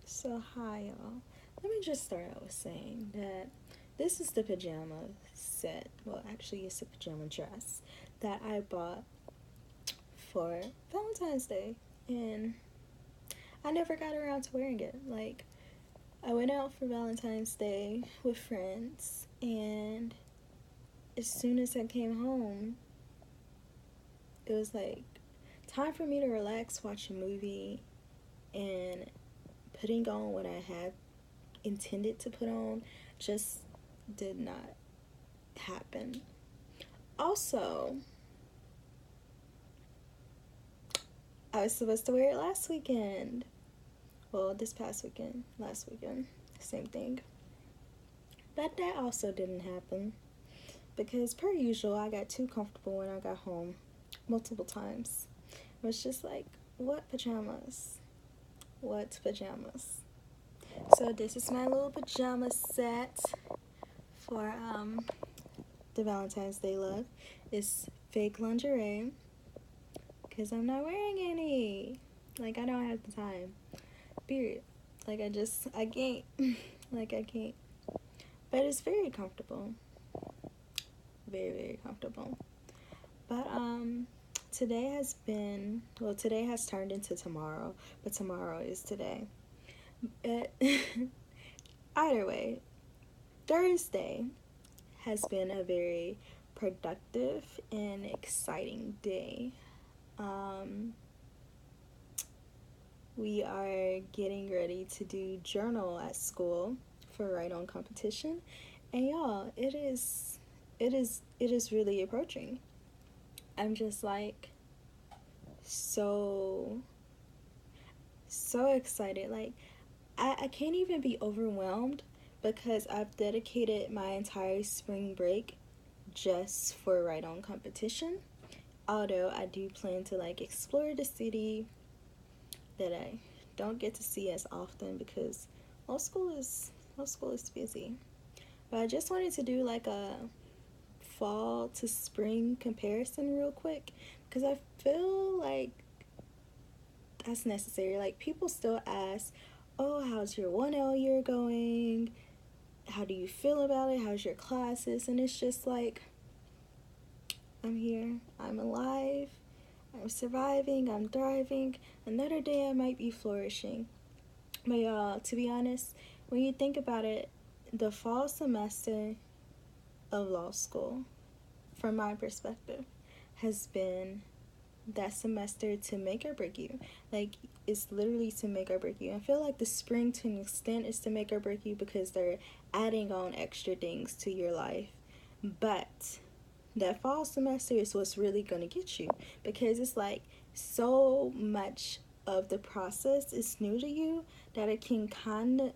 So, hi, y'all. Let me just start out with saying that this is the pajama set. Well, actually, it's a pajama dress that I bought for Valentine's Day. And I never got around to wearing it. Like, I went out for Valentine's Day with friends, and as soon as I came home, it was like time for me to relax, watch a movie, and putting on what I had intended to put on just did not happen. Also, I was supposed to wear it last weekend. Well, this past weekend, last weekend, same thing. But that also didn't happen because, per usual, I got too comfortable when I got home multiple times. It was just like, what pajamas? What pajamas? So, this is my little pajama set for the Valentine's Day look. It's fake lingerie because I'm not wearing any. Like, I don't have the time. Period. Like, I can't. Like, I can't. But it's very comfortable. Very, very comfortable. But, today has turned into tomorrow, but tomorrow is today. It, either way, Thursday has been a very productive and exciting day. We are getting ready to do journal at school for write on competition, and y'all, it is really approaching. I'm just like so excited. Like I can't even be overwhelmed because I've dedicated my entire spring break just for write on competition. Although I do plan to like explore the city that I don't get to see as often because most school is busy. But I just wanted to do like a fall to spring comparison real quick because I feel like that's necessary. Like people still ask, "Oh, how's your 1L year going? How do you feel about it? How's your classes?" And it's just like I'm here. I'm alive. I'm surviving. I'm thriving. Another day I might be flourishing. But y'all, to be honest, when you think about it, the fall semester of law school, from my perspective, has been that semester to make or break you. Like, it's literally to make or break you. I feel like the spring, to an extent, is to make or break you because they're adding on extra things to your life. But that fall semester is what's really going to get you because it's like so much of the process is new to you that it can kind of,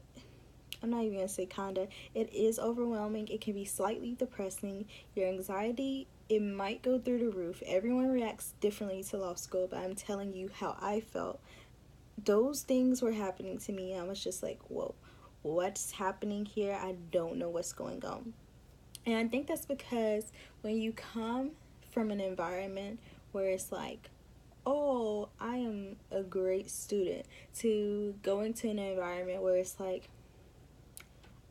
I'm not even going to say kind of, it is overwhelming. It can be slightly depressing. Your anxiety, it might go through the roof. Everyone reacts differently to law school, but I'm telling you how I felt. Those things were happening to me. I was just like, whoa, what's happening here? I don't know what's going on. And I think that's because when you come from an environment where it's like, oh, I am a great student, to going to an environment where it's like,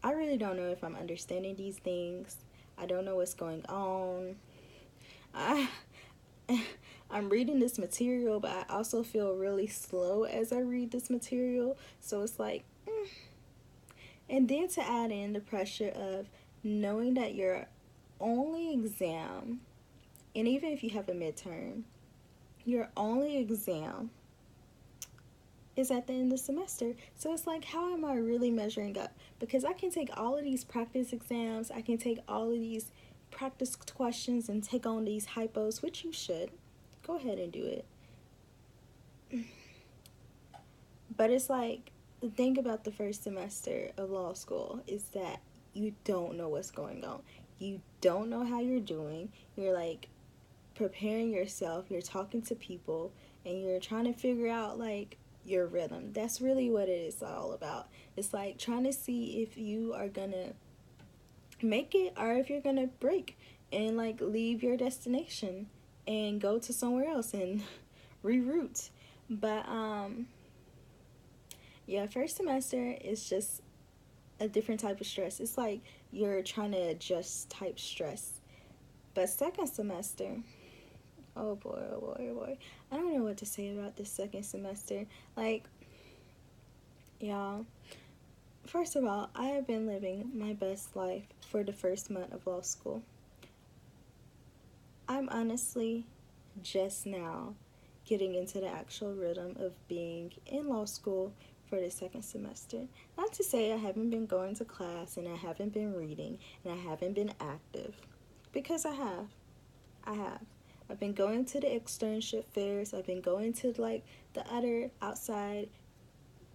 I really don't know if I'm understanding these things. I don't know what's going on. I, I'm reading this material, but I also feel really slow as I read this material. So it's like, And then to add in the pressure of knowing that your only exam, and even if you have a midterm, your only exam is at the end of the semester. So it's like, how am I really measuring up? Because I can take all of these practice exams, I can take all of these practice questions and take on these hypos, which you should. Go ahead and do it. But it's like, the thing about the first semester of law school is that you don't know what's going on. You don't know how you're doing. You're like preparing yourself, you're talking to people, and you're trying to figure out like your rhythm. That's really what it is all about. It's like trying to see if you are gonna make it or if you're gonna break and like leave your destination and go to somewhere else and reroute. But Yeah, first semester is just a different type of stress. It's like you're trying to adjust type stress. But second semester, oh boy, oh boy, oh boy. I don't know what to say about this second semester. Like, y'all, first of all, I have been living my best life for the first month of law school. I'm honestly just now getting into the actual rhythm of being in law school for the second semester. Not to say I haven't been going to class and I haven't been reading and I haven't been active, because I have. I have. I've been going to the externship fairs. I've been going to like the other outside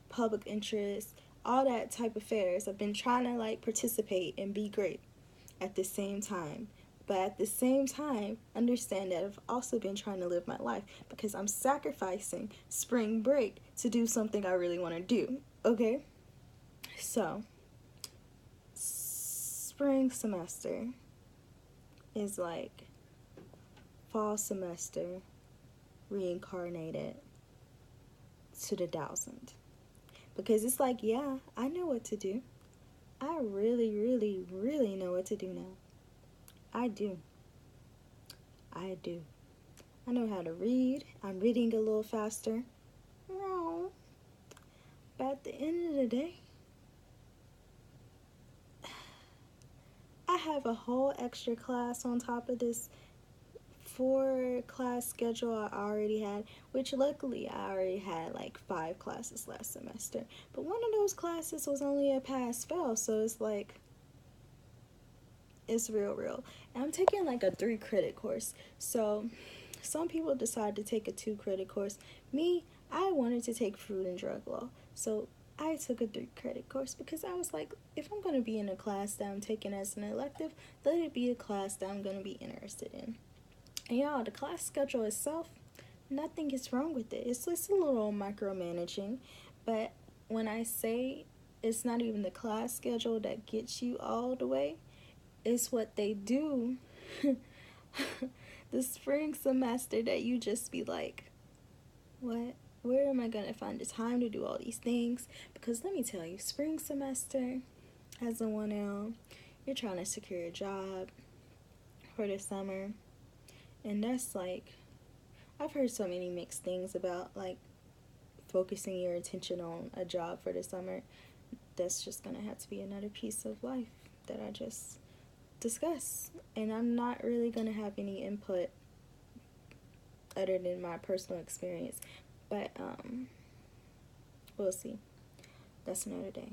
public interest, all that type of fairs. I've been trying to like participate and be great at the same time. But at the same time, understand that I've also been trying to live my life because I'm sacrificing spring break to do something I really want to do. Okay? So, spring semester is like fall semester reincarnated to the thousand. Because it's like, yeah, I know what to do. I really, really, really know what to do now. I do. I do. I know how to read. I'm reading a little faster. But at the end of the day, I have a whole extra class on top of this 4 class schedule I already had, which luckily I already had like 5 classes last semester. But one of those classes was only a pass fail, so it's like, it's real. And I'm taking like a 3 credit course. So some people decide to take a 2 credit course. Me, I wanted to take food and drug law. So I took a 3 credit course because I was like, if I'm going to be in a class that I'm taking as an elective, let it be a class that I'm going to be interested in. And y'all, the class schedule itself, nothing is wrong with it. It's just a little micromanaging. But when I say it's not even the class schedule that gets you all the way, it's what they do the spring semester that you just be like, what? Where am I going to find the time to do all these things? Because let me tell you, spring semester as a 1L, you're trying to secure a job for the summer. And that's like, I've heard so many mixed things about like focusing your attention on a job for the summer. That's just going to have to be another piece of life that I just discuss. And I'm not really going to have any input other than my personal experience. But we'll see. That's another day.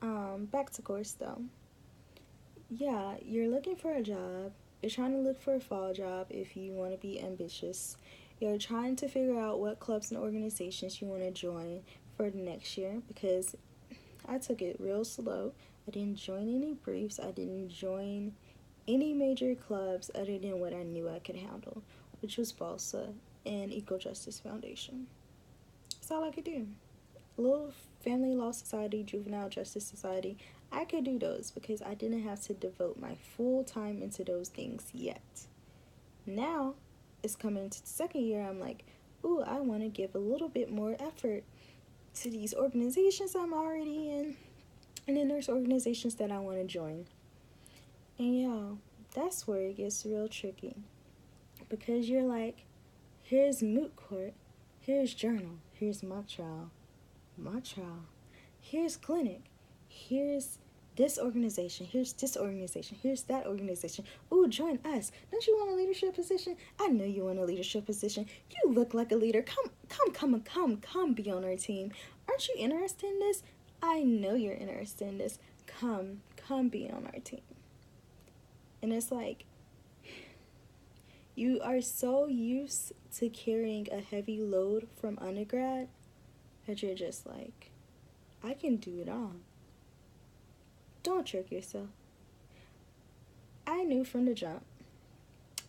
Back to course though. Yeah, you're looking for a job. You're trying to look for a fall job if you want to be ambitious. You're trying to figure out what clubs and organizations you want to join for the next year, because I took it real slow. I didn't join any briefs. I didn't join any major clubs other than what I knew I could handle, which was BALSA and Equal Justice Foundation. That's all I could do. Little Family Law Society, Juvenile Justice Society, I could do those because I didn't have to devote my full time into those things yet. Now, it's coming into the second year, I'm like, ooh, I want to give a little bit more effort to these organizations I'm already in, and then there's organizations that I want to join. And y'all, that's where it gets real tricky, because you're like, here's moot court, here's journal, here's mock trial, here's clinic, here's this organization, here's this organization, here's that organization. Ooh, join us. Don't you want a leadership position? I know you want a leadership position. You look like a leader. Come be on our team. Aren't you interested in this? I know you're interested in this. Come be on our team. And it's like, you are so used to carrying a heavy load from undergrad that you're just like, I can do it all. Don't trick yourself. I knew from the jump.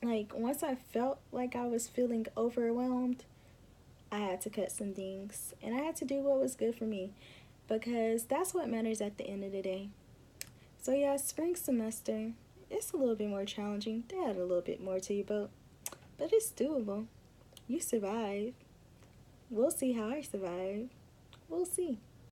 Like, once I felt like I was feeling overwhelmed, I had to cut some things. And I had to do what was good for me, because that's what matters at the end of the day. So yeah, spring semester, it's a little bit more challenging. They add a little bit more to your boat. But it's doable. You survive. We'll see how I survive. we'll see.